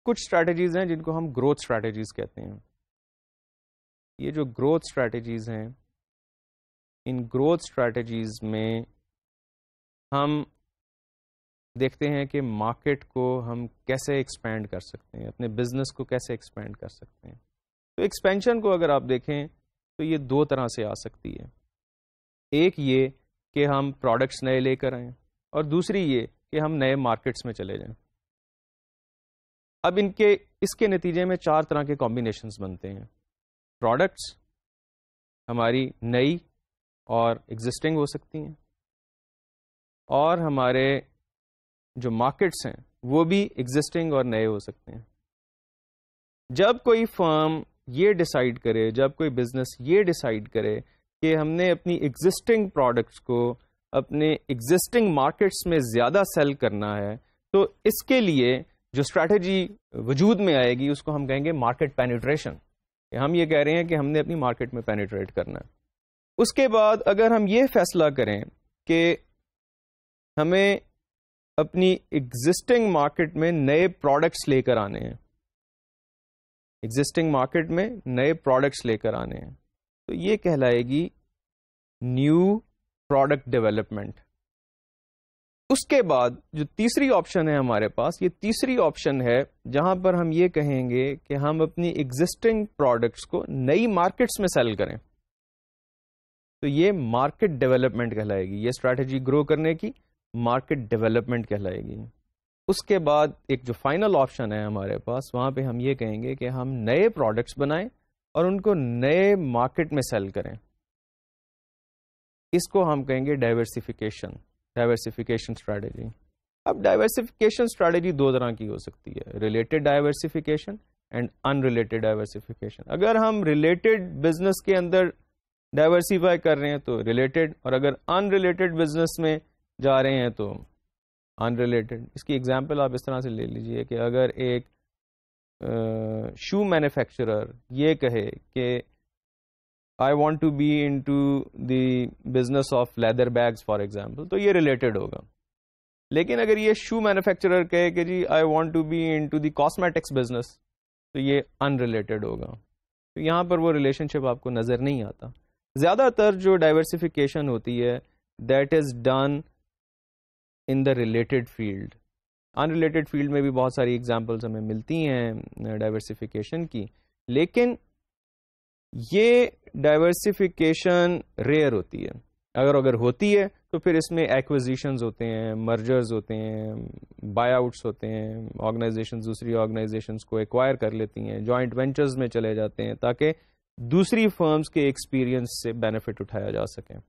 کچھ اسٹریٹجیز ہیں جن کو ہم گروتھ اسٹریٹجیز کہتے ہیں. یہ جو گروتھ اسٹریٹجیز ہیں، ان گروتھ اسٹریٹجیز میں ہم دیکھتے ہیں کہ مارکیٹ کو ہم کیسے ایکسپینڈ کر سکتے ہیں، اپنے بزنس کو کیسے ایکسپینڈ کر سکتے ہیں. تو ایکسپینشن کو اگر آپ دیکھیں تو یہ دو طرح سے آ سکتی ہے. ایک یہ کہ ہم پروڈکٹس نئے لے کر آئیں، اور دوسری یہ کہ ہم نئے مارکیٹس میں چلے جائیں. اب اس کے نتیجے میں 4 طرح کے کمبینیشنز بنتے ہیں. پروڈکٹس ہماری نئی اور ایگزسٹنگ ہو سکتی ہیں، اور ہمارے جو مارکیٹس ہیں وہ بھی ایگزسٹنگ اور نئے ہو سکتے ہیں. جب کوئی فرم یہ ڈیسائیڈ کرے، جب کوئی بزنس یہ ڈیسائیڈ کرے کہ ہم نے اپنی ایگزسٹنگ پروڈکٹس کو اپنے ایگزسٹنگ مارکیٹس میں زیادہ سیل کرنا ہے، تو اس کے لیے جو اسٹریٹجی وجود میں آئے گی اس کو ہم کہیں گے مارکیٹ پینیٹریشن. ہم یہ کہہ رہے ہیں کہ ہم نے اپنی مارکیٹ میں پینیٹریٹ کرنا ہے. اس کے بعد اگر ہم یہ فیصلہ کریں کہ ہمیں اپنی ایگزسٹنگ مارکیٹ میں نئے پروڈکٹس لے کر آنے ہیں، ایگزسٹنگ مارکیٹ میں نئے پروڈکٹس لے کر آنے ہیں، تو یہ کہلائے گی نیو پروڈکٹ ڈیولپمنٹ. اس کے بعد جو تیسری آپشن ہے ہمارے پاس، یہ تیسری آپشن ہے جہاں پر ہم یہ کہیں گے کہ ہم اپنی ایگزسٹنگ پروڈکٹس کو نئی مارکیٹس میں سیل کریں. تو یہ مارکیٹ ڈیولپمنٹ کہلائے گی. یہ اسٹریٹجی گرو کرنے کی مارکیٹ ڈیولپمنٹ کہلائے گی. اس کے بعد ایک جو فائنل آپشن ہے ہمارے پاس، وہاں پہ ہم یہ کہیں گے کہ ہم نئے پروڈکٹس بنائیں اور ان کو نئے مارکیٹ میں سیل کریں. اس کو ہم کہیں گے ڈائیورسفیکیشن اسٹریٹجی. اب ڈائیورسفیکیشن اسٹریٹجی 2 طرح کی ہو سکتی ہے، related diversification and in related diversification. اگر ہم ریلیٹڈ بزنس کے اندر ڈائیورسیفائی کر رہے ہیں تو ریلیٹڈ، اور اگر ان ریلیٹڈ بزنس میں جا رہے ہیں تو ان ریلیٹڈ. اس کی ایگزامپل آپ اس طرح سے لے لیجئے کہ اگر ایک شو مینوفیکچرر یہ کہے کہ I want to be into the business of leather bags for example, تو یہ ریلیٹڈ ہوگا. لیکن اگر یہ شو مینوفیکچرر کہے کہ جی I want to be into the cosmetics business، تو یہ ان ریلیٹڈ ہوگا. تو یہاں پر وہ ریلیشن شپ آپ کو نظر نہیں آتا. زیادہ تر جو ڈائیورسفیکیشن ہوتی ہے that is done in the related field. In related field میں بھی بہت ساری ایگزامپلس ہمیں ملتی ہیں ڈائیورسفیکیشن کی، لیکن یہ ڈائیورسفیکیشن ریئر ہوتی ہے. اگر ہوتی ہے تو پھر اس میں ایکوزیشنز ہوتے ہیں، مرجرز ہوتے ہیں، بائی آؤٹس ہوتے ہیں، آرگنائزیشنز دوسری آرگنائزیشنز کو ایکوائر کر لیتی ہیں، جوائنٹ وینچرز میں چلے جاتے ہیں تاکہ دوسری فرمز کے ایکسپیرینس سے بینیفٹ اٹھایا جا سکے.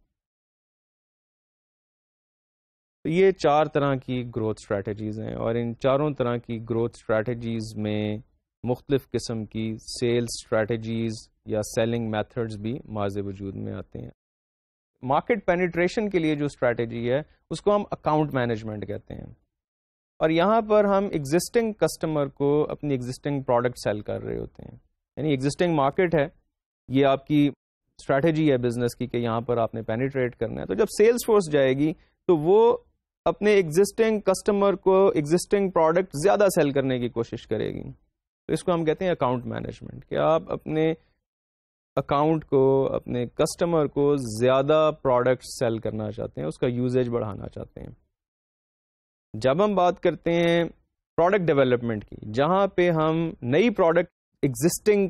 تو یہ 4 طرح کی گروتھ اسٹریٹجیز ہیں، اور ان چاروں طرح کی گروتھ اسٹریٹجیز میں مختلف قسم کی سیلز اسٹریٹجیز یا سیلنگ میتھڈز بھی ماض وجود میں آتے ہیں. مارکیٹ پینیٹریشن کے لیے جو اسٹریٹجی ہے اس کو ہم اکاؤنٹ مینجمنٹ کہتے ہیں، اور یہاں پر ہم ایگزسٹنگ کسٹمر کو اپنی ایگزسٹنگ پروڈکٹ سیل کر رہے ہوتے ہیں. یعنی ایگزسٹنگ مارکیٹ ہے، یہ آپ کی اسٹریٹجی ہے بزنس کی کہ یہاں پر آپ نے پینیٹریٹ کرنا ہے. تو جب سیلز فورس جائے گی تو وہ اپنے ایگزسٹنگ کسٹمر کو ایگزسٹنگ پروڈکٹ زیادہ سیل کرنے کی کوشش کرے گی. تو اس کو ہم کہتے ہیں اکاؤنٹ مینجمنٹ، کہ آپ اپنے اکاؤنٹ کو، اپنے کسٹمر کو زیادہ پروڈکٹ سیل کرنا چاہتے ہیں، اس کا یوزیج بڑھانا چاہتے ہیں. جب ہم بات کرتے ہیں پروڈکٹ ڈیولپمنٹ کی، جہاں پہ ہم نئی پروڈکٹ ایگزسٹنگ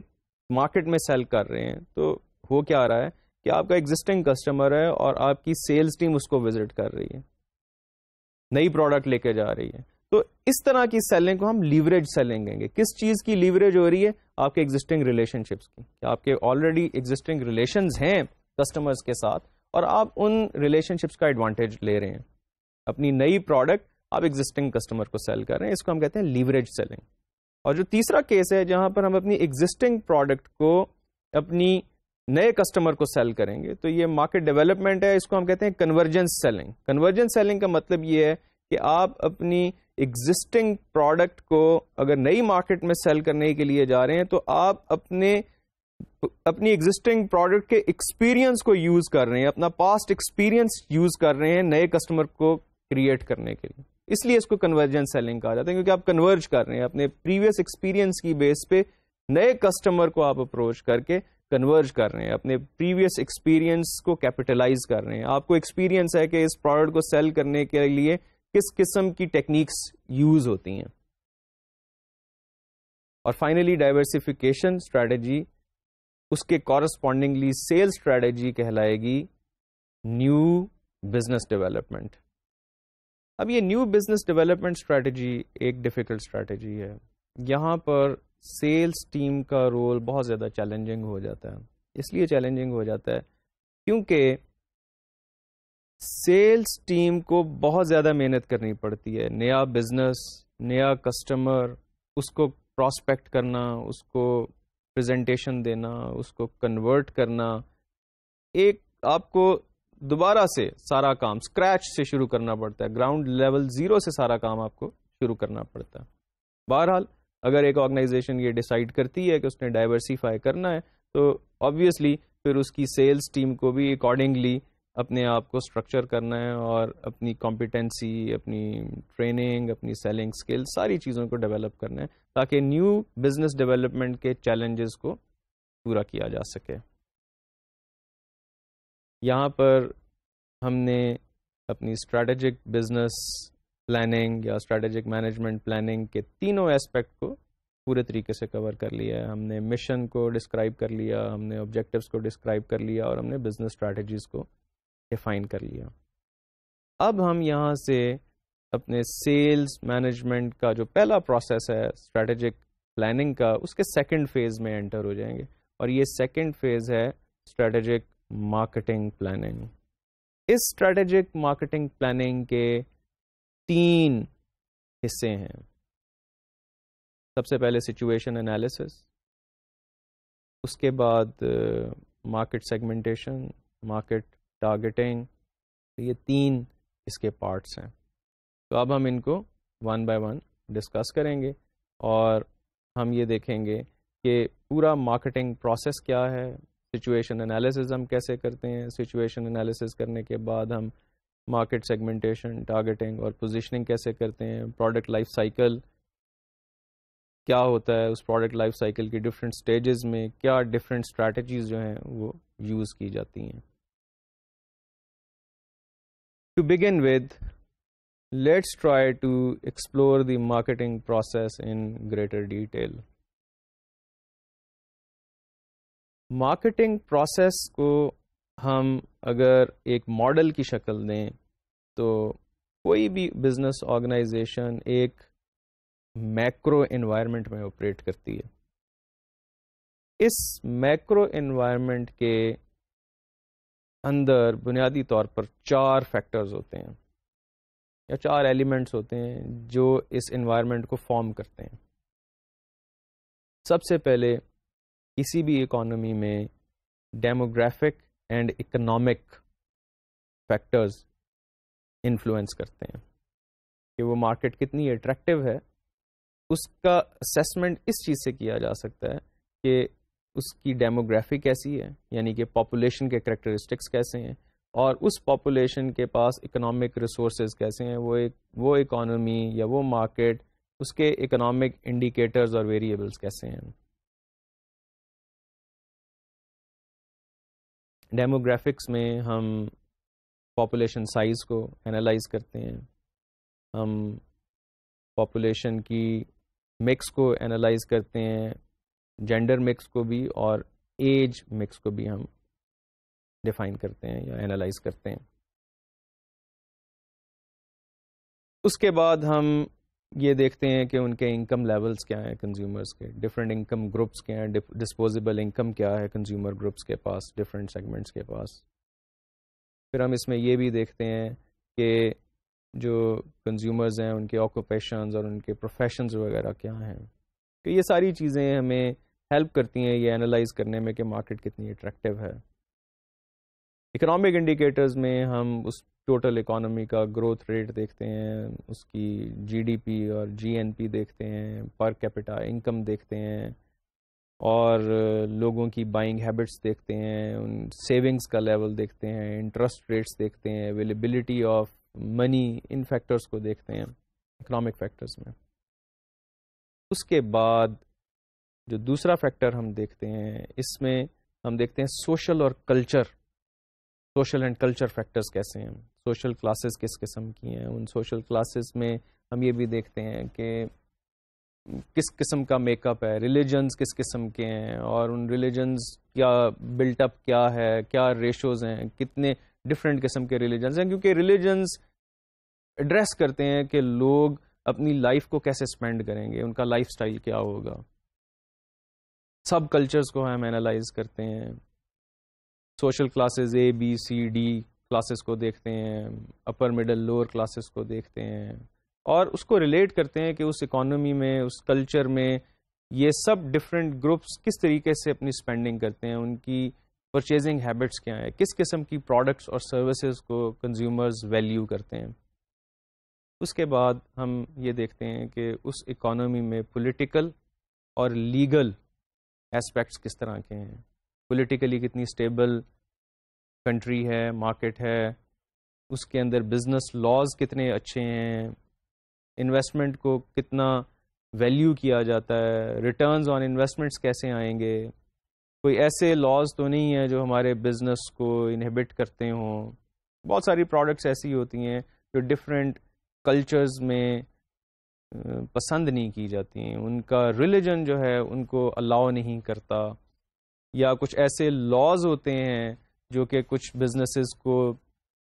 مارکیٹ میں سیل کر رہے ہیں، تو ہو کیا رہا ہے کہ آپ کا ایگزسٹنگ کسٹمر ہے اور آپ کی سیلز ٹیم اس کو وزٹ کر رہی ہے، نئی پروڈکٹ لے کے جا رہی ہے. تو اس طرح کی سیلنگ کو ہم لیوریج سیلنگ کہیں گے. کس چیز کی لیوریج ہو رہی ہے؟ آپ کے ایگزسٹنگ ریلیشن شپس کی، کہ آپ کے آلریڈی ایگزسٹنگ ریلیشنز ہیں کسٹمرز کے ساتھ، اور آپ ان ریلیشن شپس کا ایڈوانٹیج لے رہے ہیں. اپنی نئی پروڈکٹ آپ ایگزسٹنگ کسٹمر کو سیل کر رہے ہیں، اس کو ہم کہتے ہیں لیوریج سیلنگ. اور جو تیسرا کیس ہے جہاں پر ہم اپنی ایگزسٹنگ پروڈکٹ کو اپنی نئے کسٹمر کو سیل کریں گے، تو یہ مارکیٹ ڈیولپمنٹ ہے. اس کو ہم کہتے ہیں کنورجنس سیلنگ. کنورجنس سیلنگ کا مطلب یہ ہے کہ آپ اپنی ایگزسٹنگ پروڈکٹ کو اگر نئی مارکیٹ میں سیل کرنے کے لیے جا رہے ہیں تو آپ اپنی ایگزسٹنگ پروڈکٹ کے ایکسپیرینس کو یوز کر رہے ہیں، اپنا پاسٹ ایکسپیرینس یوز کر رہے ہیں نئے کسٹمر کو کریٹ کرنے کے لیے. اس لیے اس کو کنورجنٹ سیلنگ کہا جاتا ہے، کیونکہ آپ کنورج کر رہے ہیں اپنے پریویس ایکسپیرینس کی بیس پہ، نئے کسٹمر کو آپ اپروچ کر کے کنورج کر رہے ہیں، اپنے پریویس ایکسپیرینس کو کیپٹلائز کر رہے ہیں. آپ کو ایکسپیرینس ہے کہ اس پروڈکٹ کو سیل کرنے کے لیے کس قسم کی ٹیکنیکس یوز ہوتی ہیں. اور فائنلی ڈائیورسفیکیشن اسٹریٹجی، اس کے کورسپونڈنگلی سیل اسٹریٹجی کہلائے گی نیو بزنس ڈیولپمنٹ. اب یہ نیو بزنس ڈیولپمنٹ اسٹریٹجی ایک ڈیفیکلٹ اسٹریٹجی ہے. یہاں پر سیلس ٹیم کا رول بہت زیادہ چیلنجنگ ہو جاتا ہے. اس لیے چیلنجنگ ہو جاتا ہے کیونکہ سیلس ٹیم کو بہت زیادہ محنت کرنی پڑتی ہے. نیا بزنس، نیا کسٹمر، اس کو پراسپیکٹ کرنا، اس کو پریزنٹیشن دینا، اس کو کنورٹ کرنا، ایک آپ کو دوبارہ سے سارا کام اسکریچ سے شروع کرنا پڑتا ہے. گراؤنڈ لیول 0 سے سارا کام آپ کو شروع کرنا پڑتا ہے. بہرحال اگر ایک آرگنائزیشن یہ ڈیسائیڈ کرتی ہے کہ اس نے ڈائیورسیفائی کرنا ہے تو آبویسلی پھر اس کی سیلس ٹیم کو بھی اکارڈنگلی اپنے آپ کو اسٹرکچر کرنا ہے اور اپنی کمپیٹنسی، اپنی ٹریننگ، اپنی سیلنگ اسکل، ساری چیزوں کو ڈیولپ کرنا ہے تاکہ نیو بزنس ڈیولپمنٹ کے چیلنجز کو پورا کیا جا سکے. یہاں پر ہم نے اپنی اسٹریٹجک بزنس پلاننگ یا اسٹریٹجک مینجمنٹ پلاننگ کے تینوں ایسپیکٹ کو پورے طریقے سے کور کر لیا ہے. ہم نے مشن کو ڈسکرائب کر لیا، ہم نے آبجیکٹیوز کو ڈسکرائب کر لیا، اور ہم نے بزنس اسٹریٹجیز کو ڈیفائن کر لیا. اب ہم یہاں سے اپنے سیلز مینجمنٹ کا جو پہلا پروسیس ہے اسٹریٹجک پلاننگ کا، اس کے سیکنڈ فیز میں انٹر ہو جائیں گے، اور یہ سیکنڈ فیز ہے اسٹریٹجک مارکیٹنگ پلاننگ. اس اسٹریٹجک مارکیٹنگ پلاننگ کے 3 حصے ہیں. سب سے پہلے سچویشن انالیسس، اس کے بعد مارکیٹ سیگمنٹیشن، مارکیٹ ٹارگیٹنگ. یہ 3 اس کے پارٹس ہیں. تو اب ہم ان کو 1 بائی 1 ڈسکس کریں گے اور ہم یہ دیکھیں گے کہ پورا مارکیٹنگ پروسیس کیا ہے، سچویشن انالیسز ہم کیسے کرتے ہیں، سچویشن انالیسز کرنے کے بعد ہم مارکیٹ سیگمنٹیشن، ٹارگیٹنگ اور پوزیشننگ کیسے کرتے ہیں، پروڈکٹ لائف سائیکل کیا ہوتا ہے، اس پروڈکٹ لائف سائیکل کی ڈفرینٹ سٹیجز میں کیا ڈفرینٹ اسٹریٹجیز جو ہیں وہ یوز کی جاتی ہیں. To begin with, let's try to explore the marketing process in greater detail. Marketing process کو ہم اگر ایک ماڈل کی شکل دیں تو کوئی بھی بزنس آرگنائزیشن ایک میکرو انوائرمنٹ میں آپریٹ کرتی ہے. اس میکرو انوائرمنٹ کے اندر بنیادی طور پر 4 فیکٹرز ہوتے ہیں یا 4 ایلیمنٹس ہوتے ہیں جو اس انوائرمنٹ کو فارم کرتے ہیں. سب سے پہلے کسی بھی اکانومی میں demographic and economic factors influence کرتے ہیں کہ وہ مارکیٹ کتنی اٹریکٹیو ہے. اس کا اسیسمنٹ اس چیز سے کیا جا سکتا ہے کہ اس کی ڈیموگرافی کیسی ہے، یعنی کہ پاپولیشن کے کریکٹرسٹکس کیسے ہیں، اور اس پاپولیشن کے پاس اکنامک ریسورسز کیسے ہیں. وہ اکانومی یا وہ مارکیٹ، اس کے اکنامک انڈیکیٹرز اور ویریبلس کیسے ہیں. ڈیموگرافکس میں ہم پاپولیشن سائز کو انالائز کرتے ہیں، ہم پاپولیشن کی مکس کو انالائز کرتے ہیں، جینڈر مکس کو بھی اور ایج مکس کو بھی ہم ڈیفائن کرتے ہیں یا انالائز کرتے ہیں. اس کے بعد ہم یہ دیکھتے ہیں کہ ان کے انکم لیولز کیا ہیں، کنزیومرز کے ڈفرینٹ انکم گروپس کیا ہیں، ڈسپوزیبل انکم کیا ہے کنزیومر گروپس کے پاس، ڈفرینٹ سیگمنٹس کے پاس. پھر ہم اس میں یہ بھی دیکھتے ہیں کہ جو کنزیومرز ہیں ان کے آکوپیشنز اور ان کے پروفیشنز وغیرہ کیا ہیں. تو یہ ساری چیزیں ہمیں ہیلپ کرتی ہیں یہ انالائز کرنے میں کہ مارکیٹ کتنی اٹریکٹیو ہے. اکنامک انڈیکیٹرز میں ہم اس ٹوٹل اکانومی کا گروتھ ریٹ دیکھتے ہیں، اس کی جی ڈی پی اور جی این پی دیکھتے ہیں، پر کیپٹا انکم دیکھتے ہیں، اور لوگوں کی بائنگ ہیبٹس دیکھتے ہیں، ان سیونگز کا لیول دیکھتے ہیں، انٹرسٹ ریٹس دیکھتے ہیں، availability of money, in factors کو دیکھتے ہیں. اکنامک فیکٹرز میں. اس کے بعد جو دوسرا فیکٹر ہم دیکھتے ہیں اس میں ہم دیکھتے ہیں سوشل اور culture, social and culture factors کیسے ہیں، سوشل کلاسز کس قسم کی ہیں. ان سوشل کلاسز میں ہم یہ بھی دیکھتے ہیں کہ کس قسم کا میک اپ ہے، ریلیجنز کس قسم کے ہیں، اور ان ریلیجنز کیا بلٹ اپ کیا ہے، کیا ریشوز ہیں، کتنے ڈفرینٹ قسم کے ریلیجنز ہیں. کیونکہ ریلیجنز ایڈریس کرتے ہیں کہ لوگ اپنی لائف کو کیسے اسپینڈ کریں گے، ان کا لائف سٹائل کیا ہوگا. سب کلچرز کو ہم اینالائز کرتے ہیں، سوشل کلاسز اے بی سی ڈی کلاسز کو دیکھتے ہیں، اپر مڈل لوور کلاسز کو دیکھتے ہیں، اور اس کو ریلیٹ کرتے ہیں کہ اس اکانومی میں، اس کلچر میں یہ سب ڈفرینٹ گروپس کس طریقے سے اپنی اسپینڈنگ کرتے ہیں، ان کی پرچیزنگ ہیبٹس کیا ہیں، کس قسم کی پروڈکٹس اور سروسز کو کنزیومرز ویلیو کرتے ہیں. اس کے بعد ہم یہ دیکھتے ہیں کہ اس اکانومی میں پولیٹیکل اور لیگل ایسپیکٹس کس طرح کے ہیں، پولیٹیکلی کتنی اسٹیبل کنٹری ہے، مارکیٹ ہے، اس کے اندر بزنس لاز کتنے اچھے ہیں، انویسٹمنٹ کو کتنا ویلیو کیا جاتا ہے، ریٹرنز آن انویسٹمنٹس کیسے آئیں گے، کوئی ایسے لاز تو نہیں ہیں جو ہمارے بزنس کو انہیبٹ کرتے ہوں. بہت ساری پروڈکٹس ایسی ہوتی ہیں جو ڈفرینٹ کلچرز میں پسند نہیں کی جاتی ہیں، ان کا ریلیجن جو ہے ان کو الاؤ نہیں کرتا، یا کچھ ایسے لاز ہوتے ہیں جو کہ کچھ بزنسز کو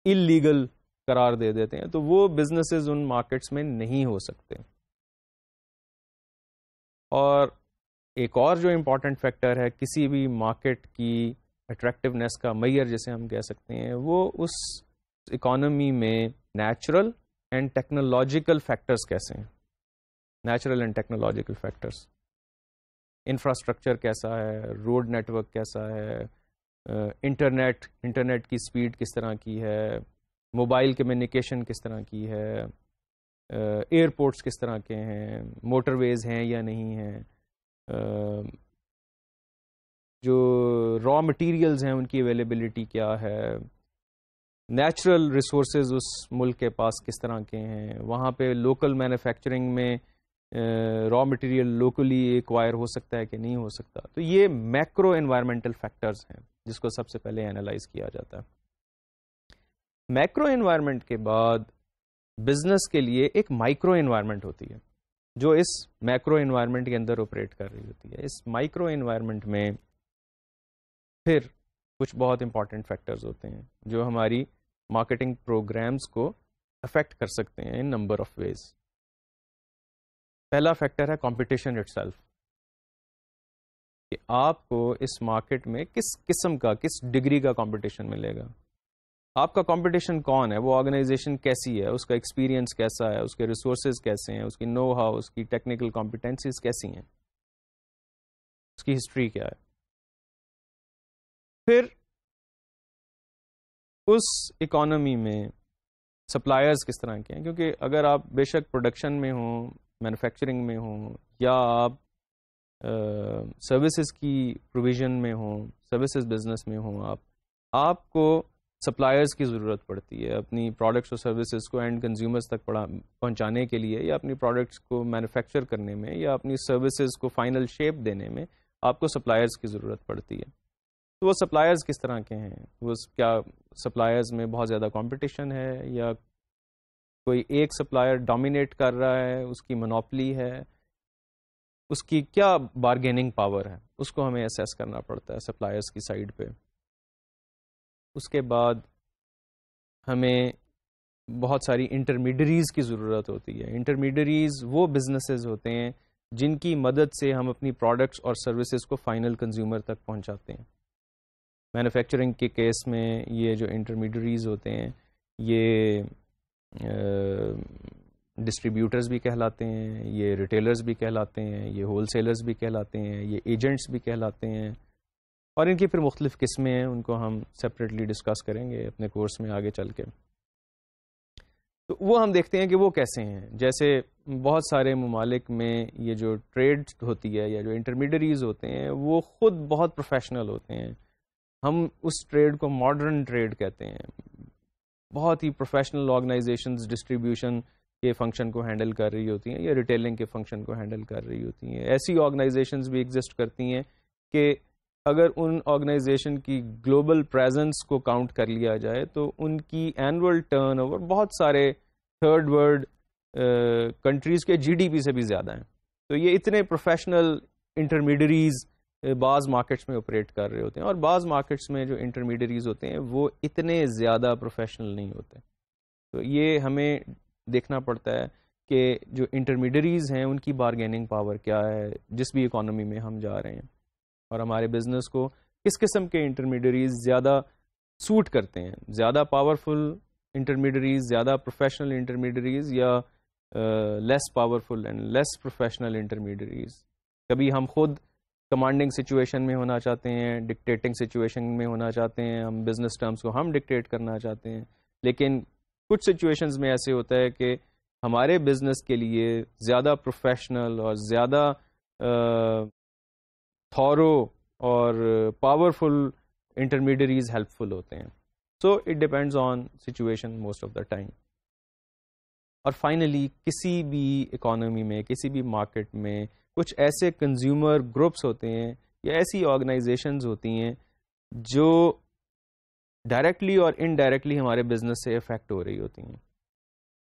اللیگل قرار دے دیتے ہیں، تو وہ بزنسز ان مارکیٹس میں نہیں ہو سکتے. اور ایک اور جو امپورٹنٹ فیکٹر ہے کسی بھی مارکیٹ کی اٹریکٹیونیس کا معیار جسے ہم کہہ سکتے ہیں، وہ اس اکانومی میں نیچرل اینڈ ٹیکنالوجیکل فیکٹرز کیسے ہیں. Natural and technological factors, infrastructure کیسا ہے، روڈ نیٹ ورک کیسا ہے، انٹرنیٹ کی سپیڈ کس طرح کی ہے، موبائل کمیونیکیشن کس طرح کی ہے، ایئرپورٹس کس طرح کے ہیں، موٹر ویز ہیں یا نہیں ہیں، جو را مٹیریلز ہیں ان کی اویلیبلٹی کیا ہے، نیچرل ریسورسز اس ملک کے پاس کس طرح کے ہیں، وہاں پہ لوکل مینوفیکچرنگ میں را مٹیریل لوکلی ایکوائر ہو سکتا ہے کہ نہیں ہو سکتا. تو یہ میکرو انوائرمنٹل فیکٹرز ہیں جس کو سب سے پہلے اینالائز کیا جاتا ہے. میکرو انوائرمنٹ کے بعد بزنس کے لیے ایک مائکرو انوائرمنٹ ہوتی ہے جو اس میکرو انوائرمنٹ کے اندر آپریٹ کر رہی ہوتی ہے. اس مائکرو انوائرمنٹ میں پھر کچھ بہت امپورٹنٹ فیکٹرز ہوتے ہیں جو ہماری مارکیٹنگ پروگرامز کو افیکٹ کر سکتے ہیں ان نمبر آف ویز. پہلا فیکٹر ہے کمپٹیشن اٹ سیلف، کہ آپ کو اس مارکیٹ میں کس قسم کا، کس ڈگری کا کمپٹیشن ملے گا. آپ کا کمپٹیشن کون ہے، وہ آرگنائزیشن کیسی ہے، اس کا ایکسپیرینس کیسا ہے، اس کے ریسورسز کیسے ہیں، اس کی نو ہاؤ، اس کی ٹیکنیکل کمپیٹنسیز کیسی ہیں، اس کی ہسٹری کیا ہے. پھر اس اکانومی میں سپلائرز کس طرح کے ہیں، کیونکہ اگر آپ بے شک پروڈکشن میں ہوں، مینوفیکچرنگ میں ہوں، یا آپ سروسز کی پروویژن میں ہوں، سروسز بزنس میں ہوں، آپ کو سپلائرز کی ضرورت پڑتی ہے اپنی پروڈکٹس اور سروسز کو اینڈ کنزیومرز تک پہنچانے کے لیے، یا اپنی پروڈکٹس کو مینوفیکچر کرنے میں، یا اپنی سروسز کو فائنل شیپ دینے میں آپ کو سپلائرز کی ضرورت پڑتی ہے. تو وہ سپلائرز کس طرح کے ہیں، وہ کیا سپلائرز میں بہت زیادہ کمپٹیشن ہے، یا کوئی ایک سپلائر ڈومینیٹ کر رہا ہے، اس کی مونوپلی ہے، اس کی کیا بارگیننگ پاور ہے، اس کو ہمیں اسیس کرنا پڑتا ہے سپلائرز کی سائڈ پہ. اس کے بعد ہمیں بہت ساری انٹرمیڈیریز کی ضرورت ہوتی ہے. انٹرمیڈیریز وہ بزنسز ہوتے ہیں جن کی مدد سے ہم اپنی پروڈکٹس اور سروسز کو فائنل کنزیومر تک پہنچاتے ہیں. مینوفیکچرنگ کے کیس میں یہ جو انٹرمیڈیریز ہوتے ہیں یہ ڈسٹریبیوٹرز بھی کہلاتے ہیں، یہ ریٹیلرز بھی کہلاتے ہیں، یہ ہول سیلرز بھی کہلاتے ہیں، یہ ایجنٹس بھی کہلاتے ہیں، اور ان کی پھر مختلف قسمیں ہیں، ان کو ہم سیپریٹلی ڈسکس کریں گے اپنے کورس میں آگے چل کے. تو وہ ہم دیکھتے ہیں کہ وہ کیسے ہیں. جیسے بہت سارے ممالک میں یہ جو ٹریڈ ہوتی ہے یا جو انٹرمیڈیریز ہوتے ہیں وہ خود بہت پروفیشنل ہوتے ہیں. ہم اس ٹریڈ کو ماڈرن ٹریڈ کہتے ہیں. بہت ہی پروفیشنل آرگنائزیشنز ڈسٹریبیوشن کے فنکشن کو ہینڈل کر رہی ہوتی ہیں یا ریٹیلنگ کے فنکشن کو ہینڈل کر رہی ہوتی ہیں. ایسی آرگنائزیشنز بھی ایگزسٹ کرتی ہیں کہ اگر ان آرگنائزیشن کی گلوبل پریزنس کو کاؤنٹ کر لیا جائے تو ان کی اینول ٹرن اوور بہت سارے تھرڈ ورلڈ کنٹریز کے جی ڈی پی سے بھی زیادہ ہیں. تو یہ اتنے پروفیشنل انٹرمیڈیریز بعض مارکیٹس میں آپریٹ کر رہے ہوتے ہیں, اور بعض مارکیٹس میں جو انٹرمیڈیریز ہوتے ہیں وہ اتنے زیادہ پروفیشنل نہیں ہوتے. تو یہ ہمیں دیکھنا پڑتا ہے کہ جو انٹرمیڈیریز ہیں ان کی بارگیننگ پاور کیا ہے جس بھی اکانومی میں ہم جا رہے ہیں, اور ہمارے بزنس کو کس قسم کے انٹرمیڈیریز زیادہ سوٹ کرتے ہیں, زیادہ پاورفل انٹرمیڈیریز, زیادہ پروفیشنل انٹرمیڈیریز, یا less powerful and less professional intermediaries. کبھی ہم خود کمانڈنگ سچویشن میں ہونا چاہتے ہیں, ڈکٹیٹنگ سچویشن میں ہونا چاہتے ہیں, ہم بزنس ٹرمز کو ہم ڈکٹیٹ کرنا چاہتے ہیں, لیکن کچھ سچویشنز میں ایسے ہوتا ہے کہ ہمارے بزنس کے لیے زیادہ پروفیشنل اور زیادہ تھورو اور پاورفل انٹرمیڈیریز ہیلپ فل ہوتے ہیں. So it depends on situation most of the time. اور فائنلی کسی بھی اکانومی میں, کسی بھی مارکیٹ میں کچھ ایسے کنزیومر گروپس ہوتے ہیں یا ایسی آرگنائزیشنز ہوتی ہیں جو ڈائریکٹلی اور انڈائریکٹلی ہمارے بزنس سے افیکٹ ہو رہی ہوتی ہیں.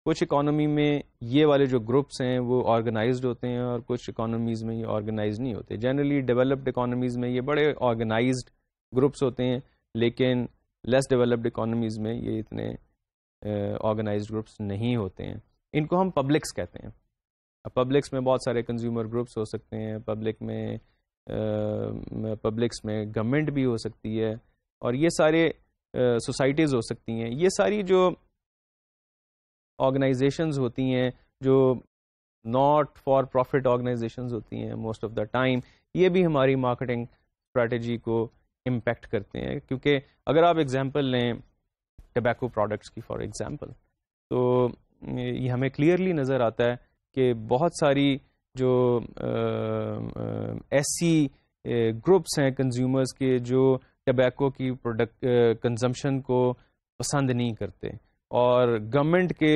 کچھ اکانومی میں یہ والے جو گروپس ہیں وہ آرگنائزڈ ہوتے ہیں اور کچھ اکانومیز میں یہ آرگنائز نہیں ہوتے. جنرلی ڈیولپڈ اکانومیز میں یہ بڑے آرگنائزڈ گروپس ہوتے ہیں, لیکن لیس ڈیولپڈ اکانومیز میں یہ اتنے آرگنائزڈ گروپس نہیں ہوتے ہیں. ان کو ہم پبلکس کہتے ہیں. پبلکس میں بہت سارے کنزیومر گروپس ہو سکتے ہیں, پبلکس میں گورنمنٹ بھی ہو سکتی ہے, اور یہ سارے سوسائٹیز ہو سکتی ہیں. یہ ساری جو آرگنائزیشنز ہوتی ہیں جو ناٹ فار پروفٹ آرگنائزیشنز ہوتی ہیں موسٹ آف دا ٹائم, یہ بھی ہماری مارکیٹنگ اسٹریٹجی کو امپیکٹ کرتے ہیں. کیونکہ اگر آپ ایگزامپل لیں ٹبیکو پروڈکٹس کی فار ایگزامپل, تو یہ ہمیں کلیئرلی نظر آتا ہے کہ بہت ساری جو ایسی گروپس ہیں کنزیومرز کے جو ٹبیکو کی پروڈکٹ کنزمپشن کو پسند نہیں کرتے, اور گورنمنٹ کے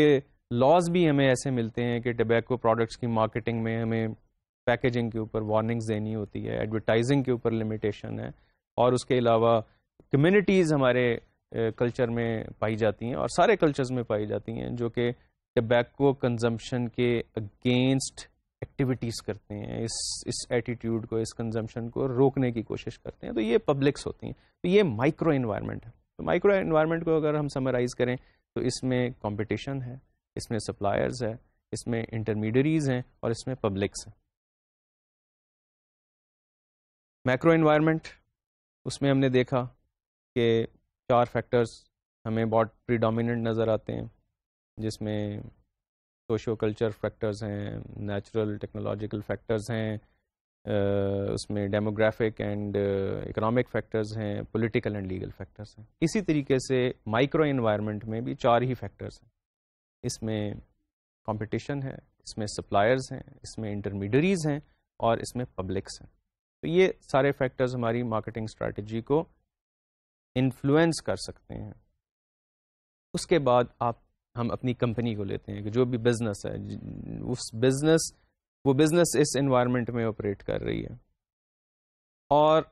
لاز بھی ہمیں ایسے ملتے ہیں کہ ٹبیکو پروڈکٹس کی مارکیٹنگ میں ہمیں پیکیجنگ کے اوپر وارننگز دینی ہوتی ہے, ایڈورٹائزنگ کے اوپر لمیٹیشن ہے, اور اس کے علاوہ کمیونٹیز ہمارے کلچر میں پائی جاتی ہیں اور سارے کلچرز میں پائی جاتی ہیں جو کہ ٹبیکو کنزمپشن کے اگینسٹ ایکٹیویٹیز کرتے ہیں, اس ایٹیٹیوڈ کو, اس کنزمپشن کو روکنے کی کوشش کرتے ہیں. تو یہ پبلکس ہوتی ہیں. تو یہ مائکرو انوائرمنٹ ہے. تو مائکرو انوائرمنٹ کو اگر ہم سمرائز کریں تو اس میں کمپٹیشن ہے, اس میں سپلائرز ہے, اس میں انٹرمیڈیریز ہیں, اور اس میں پبلکس ہیں. میکرو انوائرمنٹ, اس میں ہم نے دیکھا کہ 4 فیکٹرز ہمیں بہت پریڈومیننٹ نظر آتے ہیں, جس میں سوشو کلچر فیکٹرز ہیں, نیچرل ٹیکنالوجیکل فیکٹرز ہیں, اس میں ڈیموگرافک اینڈ اکنامک فیکٹرز ہیں, پولیٹیکل اینڈ لیگل فیکٹرز ہیں. اسی طریقے سے مائکرو انوائرمنٹ میں بھی 4 ہی فیکٹرز ہیں. اس میں کمپٹیشن ہے, اس میں سپلائرز ہیں, اس میں انٹرمیڈیریز ہیں, اور اس میں پبلکس ہیں. تو یہ سارے فیکٹرز ہماری مارکیٹنگ اسٹریٹجی کو انفلوئنس کر سکتے ہیں. اس کے بعد ہم اپنی کمپنی کو لیتے ہیں کہ جو بھی بزنس ہے, وہ بزنس اس انوائرمنٹ میں آپریٹ کر رہی ہے, اور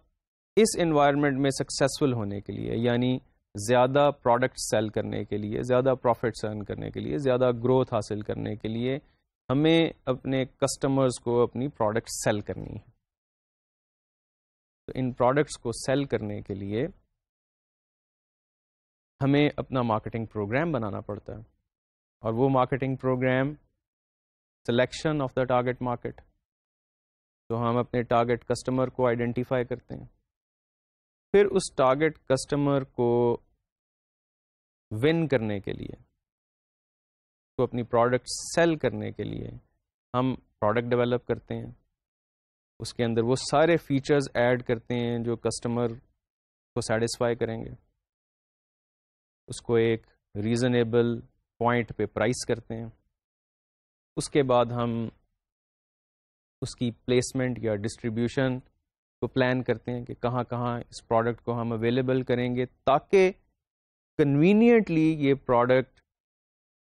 اس انوائرمنٹ میں سکسیسفل ہونے کے لیے, یعنی زیادہ پروڈکٹ سیل کرنے کے لیے, زیادہ پروفٹس ارن کرنے کے لیے, زیادہ گروتھ حاصل کرنے کے لیے ہمیں اپنے کسٹمرز کو اپنی پروڈکٹ سیل کرنی ہے. تو ان پروڈکٹس کو سیل کرنے کے لیے ہمیں اپنا مارکیٹنگ پروگرام بنانا پڑتا ہے, اور وہ marketing program selection of the target market. تو ہم اپنے ٹارگیٹ کسٹمر کو آئیڈینٹیفائی کرتے ہیں, پھر اس ٹارگیٹ کسٹمر کو ون کرنے کے لیے, تو اپنی پروڈکٹ سیل کرنے کے لیے ہم پروڈکٹ ڈیولپ کرتے ہیں. اس کے اندر وہ سارے فیچرز ایڈ کرتے ہیں جو کسٹمر کو سیٹسفائی کریں گے. اس کو ایک ریزنیبل پوائنٹ پہ پرائس کرتے ہیں. اس کے بعد ہم اس کی پلیسمنٹ یا ڈسٹریبیوشن کو پلان کرتے ہیں کہ کہاں کہاں اس پروڈکٹ کو ہم اویلیبل کریں گے تاکہ کنوینئنٹلی یہ پروڈکٹ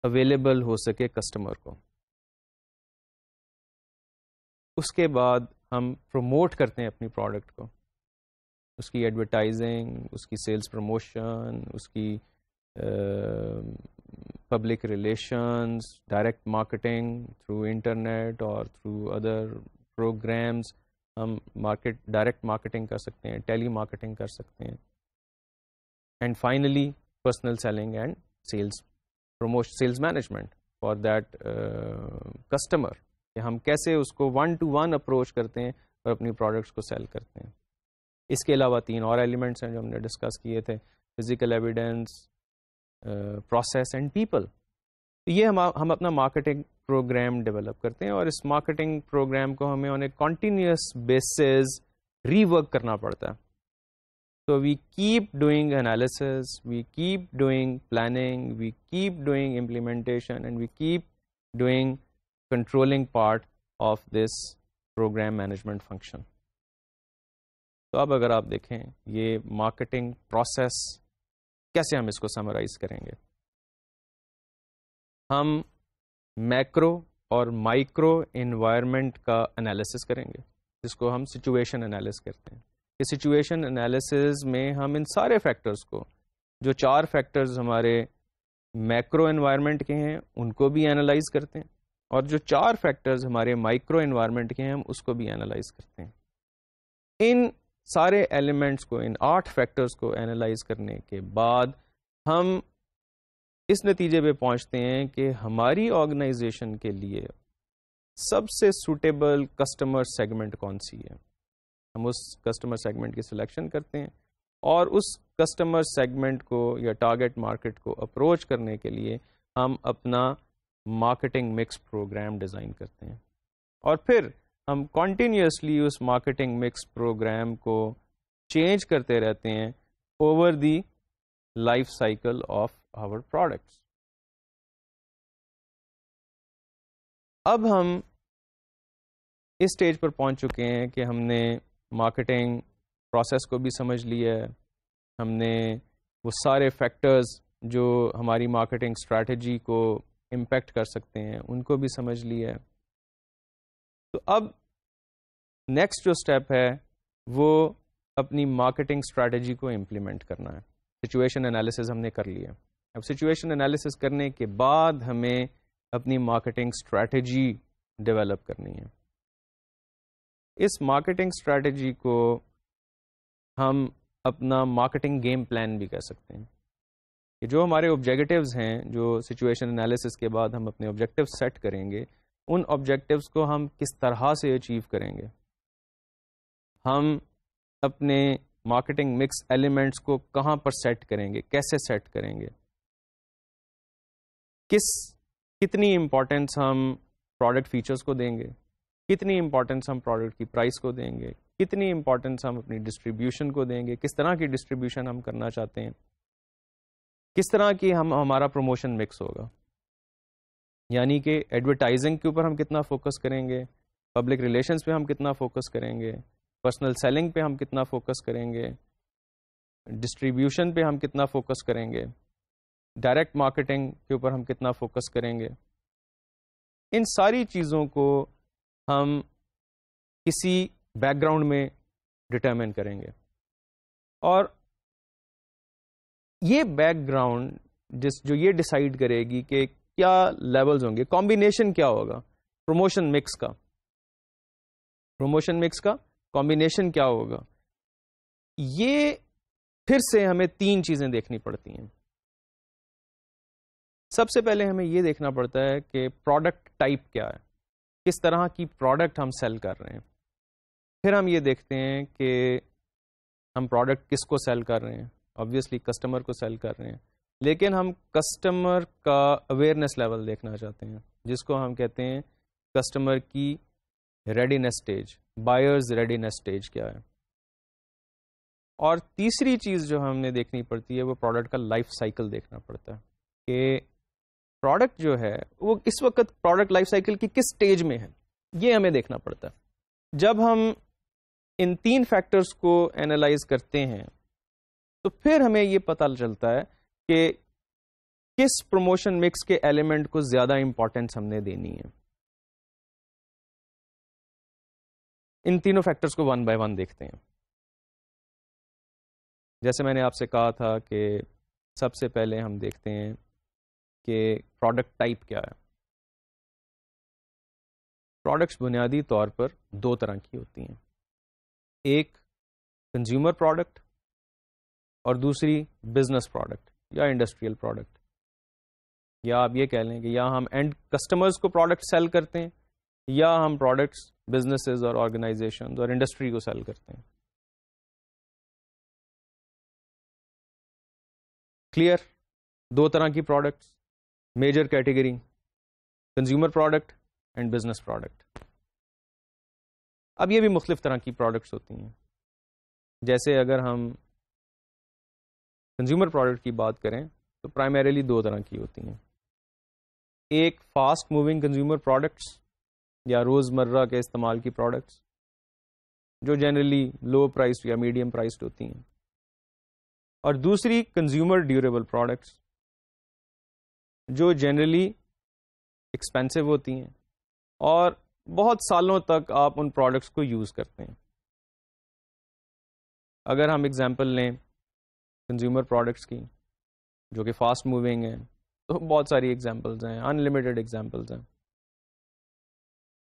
اویلیبل ہو سکے کسٹمر کو. اس کے بعد ہم پروموٹ کرتے ہیں اپنی پروڈکٹ کو، اس کی ایڈورٹائزنگ، اس کی سیلز پروموشن، اس کی public relations, direct marketing through internet اور تھرو ادر پروگرامز. ہم ڈائریکٹ مارکیٹنگ کر سکتے ہیں، ٹیلی مارکیٹنگ کر سکتے ہیں. And finally personal selling and sales management for that customer, کہ ہم کیسے اس کو 1-to-1 اپروچ کرتے ہیں اور اپنی پروڈکٹس کو سیل کرتے ہیں. اس کے علاوہ 3 اور ایلیمنٹس ہیں جو ہم نے ڈسکس کیے تھے: physical evidence, process and people. یہ ہم اپنا مارکیٹنگ پروگرام ڈیولپ کرتے ہیں، اور اس مارکیٹنگ پروگرام کو ہمیں on a continuous basis rework کرنا پڑتا ہے. So we keep doing analysis, we keep doing planning, we keep doing implementation, and we keep doing controlling part of this program management function. تو اب اگر آپ دیکھیں یہ مارکیٹنگ پروسیس کیسے ہم اس کو سمرائز کریں گے. ہم میکرو اور مائکرو انوائرمنٹ کا انالیسس کریں گے، جس کو ہم سچویشن انالیسس کرتے ہیں. اس سچویشن انالیسز میں ہم ان سارے فیکٹرز کو، جو 4 فیکٹرز ہمارے میکرو انوائرمنٹ کے ہیں، ان کو بھی انالائز کرتے ہیں، اور جو 4 فیکٹرز ہمارے مائکرو انوائرمنٹ کے ہیں، ہم اس کو بھی انالائز کرتے ہیں. ان سارے ایلیمنٹس کو، ان 8 فیکٹرز کو انالائز کرنے کے بعد ہم اس نتیجے پہ پہنچتے ہیں کہ ہماری آرگنائزیشن کے لیے سب سے سوٹیبل کسٹمر سیگمنٹ کون سی ہے. ہم اس کسٹمر سیگمنٹ کی سلیکشن کرتے ہیں، اور اس کسٹمر سیگمنٹ کو یا ٹارگیٹ مارکیٹ کو اپروچ کرنے کے لیے ہم اپنا مارکیٹنگ مکس پروگرام ڈیزائن کرتے ہیں. اور پھر ہم کنٹینیوسلی اس مارکیٹنگ مکس پروگرام کو چینج کرتے رہتے ہیں over the life cycle of our products. اب ہم اس سٹیج پر پہنچ چکے ہیں کہ ہم نے مارکیٹنگ پروسیس کو بھی سمجھ لیا ہے، ہم نے وہ سارے فیکٹرز جو ہماری مارکیٹنگ اسٹریٹجی کو امپیکٹ کر سکتے ہیں ان کو بھی سمجھ لیا ہے. تو اب نیکسٹ جو اسٹیپ ہے وہ اپنی مارکیٹنگ اسٹریٹجی کو امپلیمنٹ کرنا ہے. سچویشن انالیسز ہم نے کر لیا. اب سچویشن انالیسز کرنے کے بعد ہمیں اپنی مارکیٹنگ اسٹریٹجی ڈیولپ کرنی ہے. اس مارکیٹنگ اسٹریٹجی کو ہم اپنا مارکیٹنگ گیم پلان بھی کہہ سکتے ہیں، کہ جو ہمارے آبجیکٹیوز ہیں، جو سچویشن انالیسس کے بعد ہم اپنے آبجیکٹیو سیٹ کریں گے، ان آبجیکٹیوز کو ہم کس طرح سے اچیو کریں گے. ہم اپنے مارکیٹنگ مکس ایلیمنٹس کو کہاں پر سیٹ کریں گے، کیسے سیٹ کریں گے، کتنی امپورٹنس ہم پروڈکٹ فیچرز کو دیں گے، کتنی امپورٹنس ہم پروڈکٹ کی پرائس کو دیں گے، کتنی امپورٹنس ہم اپنی ڈسٹریبیوشن کو دیں گے، کس طرح کی ڈسٹریبیوشن ہم کرنا چاہتے ہیں، کس طرح کی ہمارا پروموشن مکس ہوگا. یعنی کہ ایڈورٹائزنگ کے اوپر ہم کتنا فوکس کریں گے، پبلک ریلیشنز پہ ہم کتنا فوکس کریں گے، پرسنل سیلنگ پہ ہم کتنا فوکس کریں گے، ڈسٹریبیوشن پہ ہم کتنا فوکس کریں گے، ڈائریکٹ مارکیٹنگ کے اوپر ہم کتنا فوکس کریں گے. ان ساری چیزوں کو ہم کسی بیک گراؤنڈ میں ڈٹرمن کریں گے، اور یہ بیک گراؤنڈ جو یہ ڈیسائیڈ کرے گی کہ کیا لیولز ہوں گے، کمبینیشن کیا ہوگا پروموشن مکس کا کمبینیشن کیا ہوگا. یہ پھر سے ہمیں 3 چیزیں دیکھنی پڑتی ہیں. سب سے پہلے ہمیں یہ دیکھنا پڑتا ہے کہ پروڈکٹ ٹائپ کیا ہے، کس طرح کی پروڈکٹ ہم سیل کر رہے ہیں. پھر ہم یہ دیکھتے ہیں کہ ہم پروڈکٹ کس کو سیل کر رہے ہیں، آبویسلی کسٹمر کو سیل کر رہے ہیں، لیکن ہم کسٹمر کا اویئرنیس لیول دیکھنا چاہتے ہیں، جس کو ہم کہتے ہیں کسٹمر کی readiness stage, buyers readiness stage کیا ہے. اور تیسری چیز جو ہم نے دیکھنی پڑتی ہے وہ پروڈکٹ کا لائف سائیکل دیکھنا پڑتا ہے، کہ پروڈکٹ جو ہے وہ اس وقت پروڈکٹ لائف سائیکل کی کس سٹیج میں ہے، یہ ہمیں دیکھنا پڑتا ہے. جب ہم ان 3 فیکٹرز کو اینالائز کرتے ہیں تو پھر ہمیں یہ پتہ چلتا ہے کہ کس پروموشن مکس کے ایلیمنٹ کو زیادہ امپورٹینس ہم نے دینی ہے. ان تینوں فیکٹرز کو ون بائی ون دیکھتے ہیں. جیسے میں نے آپ سے کہا تھا کہ سب سے پہلے ہم دیکھتے ہیں کہ پروڈکٹ ٹائپ کیا ہے. پروڈکٹس بنیادی طور پر دو طرح کی ہوتی ہیں، ایک کنزیومر پروڈکٹ اور دوسری بزنس پروڈکٹ یا انڈسٹریل پروڈکٹ. یا آپ یہ کہہ لیں کہ یا ہم اینڈ کسٹمرز کو پروڈکٹ سیل کرتے ہیں یا ہم پروڈکٹس بزنسز اور آرگنائزیشنز اور انڈسٹری کو سیل کرتے ہیں. کلیئر؟ دو طرح کی products, major category consumer product and business product. اب یہ بھی مختلف طرح کی پروڈکٹس ہوتی ہیں. جیسے اگر ہم کنزیومر پروڈکٹ کی بات کریں تو پرائمریلی دو طرح کی ہوتی ہیں. ایک فاسٹ موونگ کنزیومر پروڈکٹس یا روزمرہ کے استعمال کی پروڈکٹس جو جنرلی لو پرائسڈ یا میڈیم پرائسڈ ہوتی ہیں، اور دوسری کنزیومر ڈیوریبل پروڈکٹس جو جنرلی ایکسپینسو ہوتی ہیں اور بہت سالوں تک آپ ان پروڈکٹس کو یوز کرتے ہیں. اگر ہم اگزامپل لیں کنزیومر پروڈکٹس کی جو کہ فاسٹ موونگ ہیں تو بہت ساری ایگزامپلز ہیں، ان لمیٹڈ ایگزامپلز ہیں،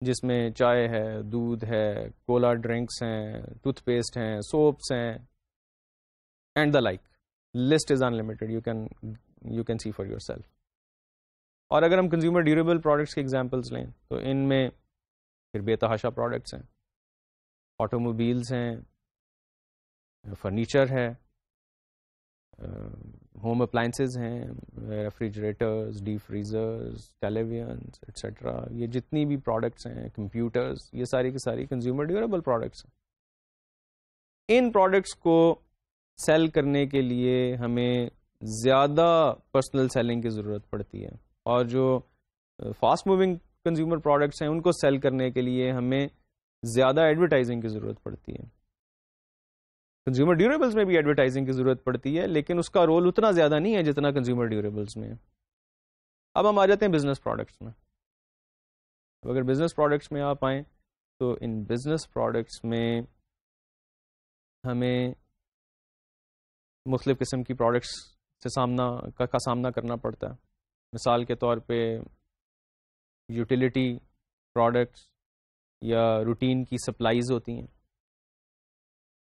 جس میں چائے ہے، دودھ ہے، کولا ڈرنکس ہیں، ٹوتھ پیسٹ ہیں، سوپس ہیں and the like. List is in limited, you can see for your self. اور اگر ہم کنزیومر ڈیوریبل پروڈکٹس کی ایگزامپلس لیں تو ان میں پھر بے تحاشا پروڈکٹس ہیں، آٹو موبیلس ہیں، فرنیچر ہے، ہوم اپلائنسز ہیں، ریفریجریٹرز، ڈیپ فریزرز، ٹیلی ویژنز ایٹسٹرا. یہ جتنی بھی پروڈکٹس ہیں، کمپیوٹرز، یہ ساری کی ساری کنزیومر ڈیوریبل پروڈکٹس ہیں. ان پروڈکٹس کو سیل کرنے کے لیے ہمیں زیادہ پرسنل سیلنگ کی ضرورت پڑتی ہے، اور جو فاسٹ موونگ کنزیومر پروڈکٹس ہیں ان کو سیل کرنے کے لیے ہمیں زیادہ ایڈورٹائزنگ کی ضرورت پڑتی ہے. کنزیومر ڈیوریبلس میں بھی ایڈورٹائزنگ کی ضرورت پڑتی ہے لیکن اس کا رول اتنا زیادہ نہیں ہے جتنا کنزیومر ڈیوریبلس میں. اب ہم آ جاتے ہیں بزنس پروڈکٹس میں. اگر بزنس پروڈکٹس میں آپ آئیں تو ان بزنس پروڈکٹس میں ہمیں مختلف قسم کی پروڈکٹس سے سامنا کرنا پڑتا ہے. مثال کے طور پہ یوٹیلیٹی پروڈکٹس یا روٹین کی سپلائیز ہوتی ہیں.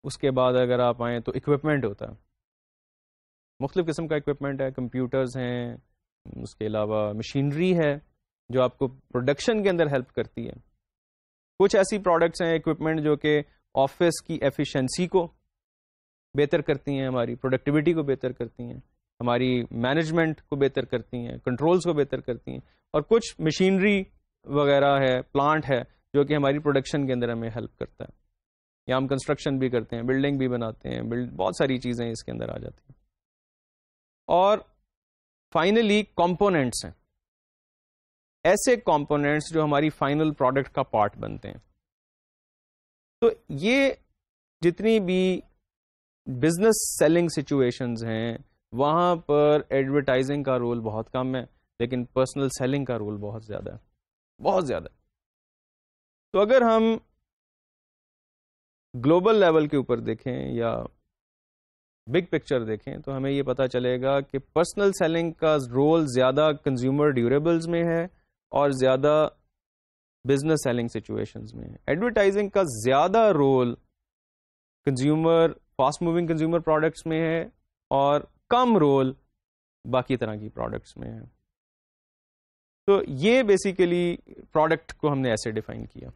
اس کے بعد اگر آپ آئیں تو اکوپمنٹ ہوتا ہے، مختلف قسم کا اکوپمنٹ ہے، کمپیوٹرز ہیں، اس کے علاوہ مشینری ہے جو آپ کو پروڈکشن کے اندر ہیلپ کرتی ہے. کچھ ایسی پروڈکٹس ہیں، اکوپمنٹ جو کہ آفس کی ایفیشنسی کو بہتر کرتی ہیں، ہماری پروڈکٹیوٹی کو بہتر کرتی ہیں، ہماری مینجمنٹ کو بہتر کرتی ہیں، کنٹرولز کو بہتر کرتی ہیں. اور کچھ مشینری وغیرہ ہے، پلانٹ ہے جو کہ ہماری پروڈکشن کے اندر ہمیں ہیلپ کرتا ہے. یا ہم کنسٹرکشن بھی کرتے ہیں، بلڈنگ بھی بناتے ہیں، بہت ساری چیزیں اس کے اندر آ جاتی ہیں. اور فائنلی کمپوننٹس ہیں، ایسے کمپوننٹس جو ہماری فائنل پروڈکٹ کا پارٹ بنتے ہیں. تو یہ جتنی بھی بزنس سیلنگ سچویشنز ہیں وہاں پر ایڈورٹائزنگ کا رول بہت کم ہے لیکن پرسنل سیلنگ کا رول بہت زیادہ ہے، بہت زیادہ. تو اگر ہم گلوبل لیول کے اوپر دیکھیں یا بگ پکچر دیکھیں تو ہمیں یہ پتا چلے گا کہ پرسنل سیلنگ کا رول زیادہ کنزیومر ڈیوریبلز میں ہے اور زیادہ بزنس سیلنگ سچویشنز میں ہے. ایڈورٹائزنگ کا زیادہ role fast moving consumer products میں ہے اور کم رول باقی طرح کی پروڈکٹس میں ہے. تو یہ بیسیکلی پروڈکٹ کو ہم نے ایسے ڈیفائن کیا.